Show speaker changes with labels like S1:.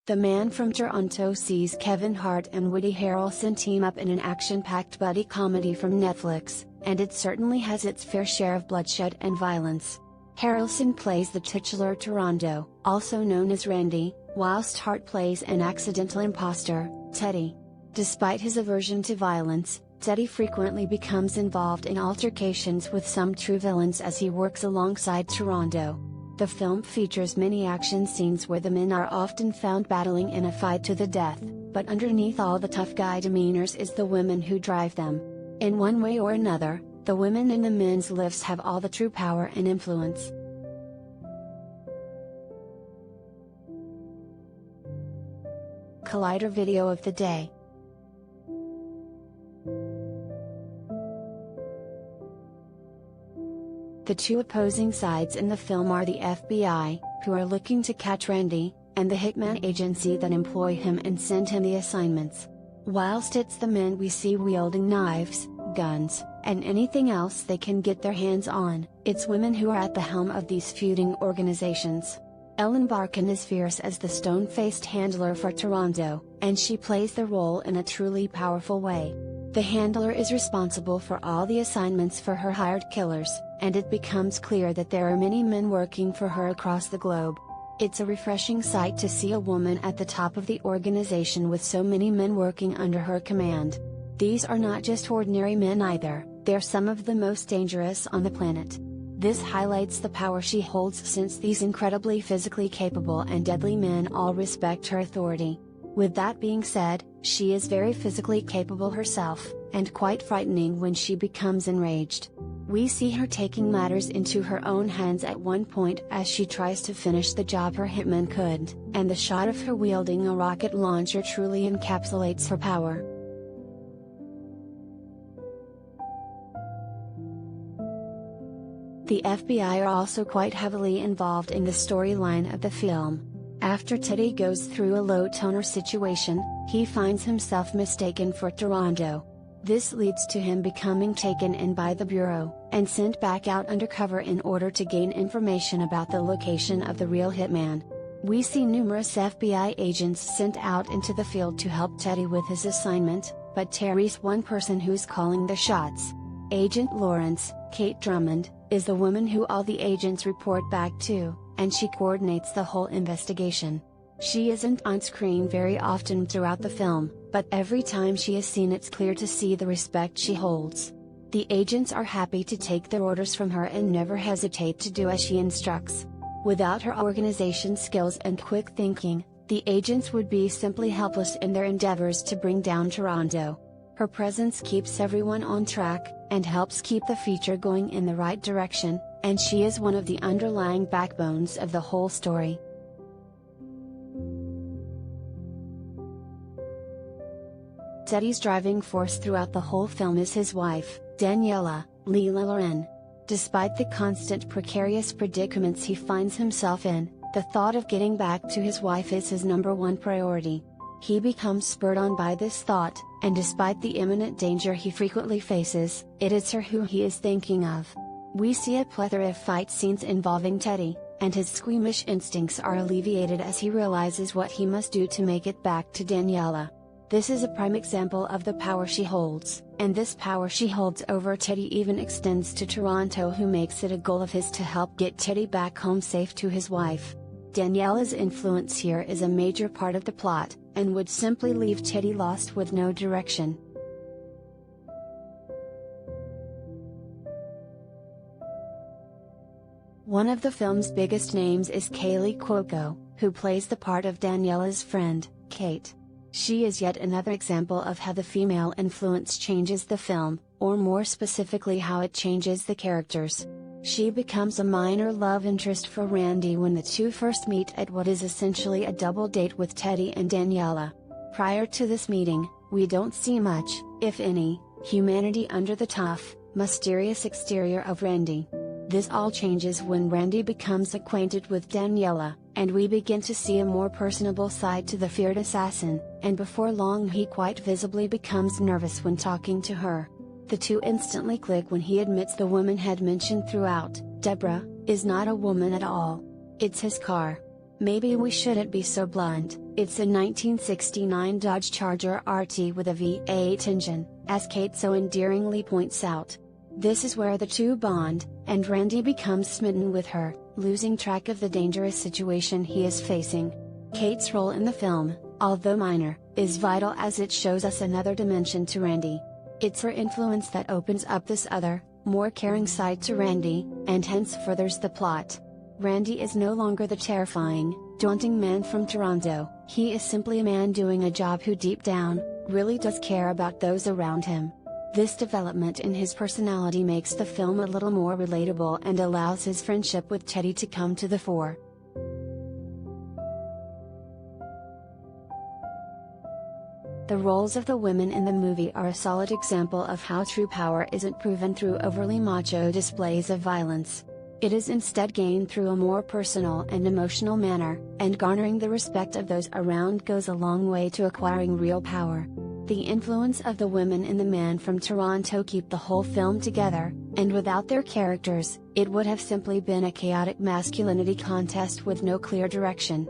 S1: The Man from Toronto sees Kevin Hart and Woody Harrelson team up in an action-packed buddy comedy from Netflix, and it certainly has its fair share of bloodshed and violence. Harrelson plays the titular Toronto, also known as Randy, whilst Hart plays an accidental imposter, Teddy. Despite his aversion to violence, Teddy frequently becomes involved in altercations with some true villains as he works alongside Toronto. The film features many action scenes where the men are often found battling in a fight to the death, but underneath all the tough guy demeanors is the women who drive them. In one way or another, the women in the men's lives have all the true power and influence. Collider video of the day. The two opposing sides in the film are the FBI, who are looking to catch Randy, and the hitman agency that employ him and send him the assignments. Whilst it's the men we see wielding knives, guns, and anything else they can get their hands on, it's women who are at the helm of these feuding organizations. Ellen Barkin is fierce as the stone-faced handler for Toronto, and she plays the role in a truly powerful way. The handler is responsible for all the assignments for her hired killers, and it becomes clear that there are many men working for her across the globe. It's a refreshing sight to see a woman at the top of the organization with so many men working under her command. These are not just ordinary men either, they're some of the most dangerous on the planet. This highlights the power she holds, since these incredibly physically capable and deadly men all respect her authority. With that being said, she is very physically capable herself, and quite frightening when she becomes enraged. We see her taking matters into her own hands at one point as she tries to finish the job her hitman couldn't, and the shot of her wielding a rocket launcher truly encapsulates her power. The FBI are also quite heavily involved in the storyline of the film. After Teddy goes through a low-toner situation, he finds himself mistaken for Toronto. This leads to him becoming taken in by the Bureau, and sent back out undercover in order to gain information about the location of the real hitman. We see numerous FBI agents sent out into the field to help Teddy with his assignment, but Terry's one person who's calling the shots. Agent Lawrence, Kate Drummond, is the woman who all the agents report back to, and she coordinates the whole investigation. She isn't on screen very often throughout the film, but every time she is seen it's clear to see the respect she holds. The agents are happy to take their orders from her and never hesitate to do as she instructs. Without her organization skills and quick thinking, the agents would be simply helpless in their endeavors to bring down Toronto. Her presence keeps everyone on track, and helps keep the feature going in the right direction, and she is one of the underlying backbones of the whole story. Teddy's driving force throughout the whole film is his wife, Daniela, Leila Loren. Despite the constant precarious predicaments he finds himself in, the thought of getting back to his wife is his #1 priority. He becomes spurred on by this thought, and despite the imminent danger he frequently faces, it is her who he is thinking of. We see a plethora of fight scenes involving Teddy, and his squeamish instincts are alleviated as he realizes what he must do to make it back to Daniela. This is a prime example of the power she holds, and this power she holds over Teddy even extends to Toronto, who makes it a goal of his to help get Teddy back home safe to his wife. Daniela's influence here is a major part of the plot, and would simply leave Teddy lost with no direction. One of the film's biggest names is Kaley Cuoco, who plays the part of Daniela's friend, Kate. She is yet another example of how the female influence changes the film, or more specifically how it changes the characters. She becomes a minor love interest for Randy when the two first meet at what is essentially a double date with Teddy and Daniela. Prior to this meeting, we don't see much, if any, humanity under the tough, mysterious exterior of Randy. This all changes when Randy becomes acquainted with Daniela, and we begin to see a more personable side to the feared assassin, and before long he quite visibly becomes nervous when talking to her. The two instantly click when he admits the woman had mentioned throughout, Deborah, is not a woman at all. It's his car. Maybe we shouldn't be so blunt, it's a 1969 Dodge Charger RT with a V8 engine, as Kate so endearingly points out. This is where the two bond, and Randy becomes smitten with her, losing track of the dangerous situation he is facing. Kate's role in the film, although minor, is vital as it shows us another dimension to Randy. It's her influence that opens up this other, more caring side to Randy, and hence furthers the plot. Randy is no longer the terrifying, daunting man from Toronto, he is simply a man doing a job who deep down, really does care about those around him. This development in his personality makes the film a little more relatable and allows his friendship with Teddy to come to the fore. The roles of the women in the movie are a solid example of how true power isn't proven through overly macho displays of violence. It is instead gained through a more personal and emotional manner, and garnering the respect of those around goes a long way to acquiring real power. The influence of the women in The Man from Toronto keep the whole film together, and without their characters, it would have simply been a chaotic masculinity contest with no clear direction.